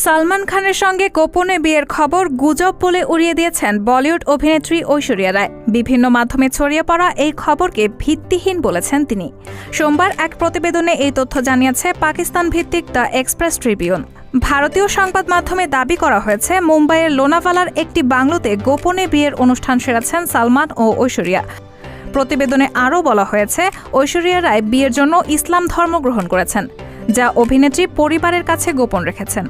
সালমান খানের সঙ্গে গোপনে বিয়ের খবর গুজব বলে উড়িয়ে দিয়েছেন বলিউড অভিনেত্রী ঐশ্বরিয়া রায়। বিভিন্ন মাধ্যমে ছড়িয়ে পড়া এই খবরকে ভিত্তিহীন বলেছেন তিনি। সোমবার এক প্রতিবেদনে এই তথ্য জানিয়েছে পাকিস্তান ভিত্তিক দ্য এক্সপ্রেস ট্রিবিউন। ভারতীয় সংবাদ মাধ্যমে দাবি করা হয়েছে, মুম্বাইয়ের লোনাভালার একটি বাংলোতে গোপনে বিয়ের অনুষ্ঠান সেরেছেন সালমান ও ঐশ্বরিয়া। প্রতিবেদনে আরও বলা হয়েছে, ঐশ্বরিয়া রায় বিয়ের জন্য ইসলাম ধর্ম গ্রহণ করেছেন, যা অভিনেত্রী পরিবারের কাছে গোপন রেখেছেন।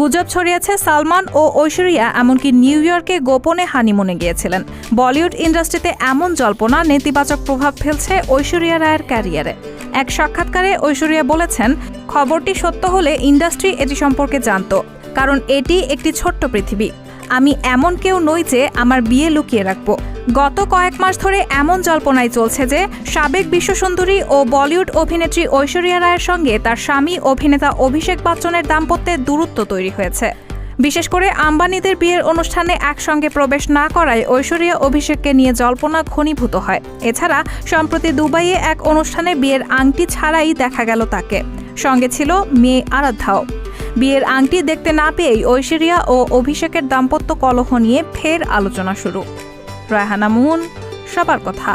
গুজব ছড়িয়েছে সালমান ও ঐশ্বরিয়া এমনকি নিউ ইয়র্কে গোপনে হানিমুনে গিয়েছিলেন। বলিউড ইন্ডাস্ট্রিতে এমন জল্পনা নেতিবাচক প্রভাব ফেলছে ঐশ্বরিয়া রায়ের ক্যারিয়ারে। এক সাক্ষাৎকারে ঐশ্বরিয়া বলেছেন, খবরটি সত্য হলে ইন্ডাস্ট্রি এটি সম্পর্কে জানত, কারণ এটি একটি ছোট্ট পৃথিবী। আমি এমন কেউ নই যে আমার বিয়ে লুকিয়ে রাখব। গত কয়েক মাস ধরে এমন জল্পনাই চলছে যে সাবেক বিশ্বসুন্দরী ও বলিউড অভিনেত্রী ঐশ্বরিয়া রায়ের সঙ্গে তার স্বামী অভিনেতা অভিষেক বচ্চনের দাম্পত্যের দূরত্ব তৈরি হয়েছে। বিশেষ করে আম্বানিদের বিয়ের অনুষ্ঠানে একসঙ্গে প্রবেশ না করায় ঐশ্বরিয়া অভিষেককে নিয়ে জল্পনা ঘনীভূত হয়। এছাড়া সম্প্রতি দুবাইয়ে এক অনুষ্ঠানে বিয়ের আংটি ছাড়াই দেখা গেল তাকে, সঙ্গে ছিল মেয়ে আরাধ্যাও। বিয়ের আংটি দেখতে না পেয়েই ঐশ্বরিয়া ও অভিষেকের দাম্পত্য কলহ নিয়ে ফের আলোচনা শুরু। রায়হানা মুন, সবার কথা।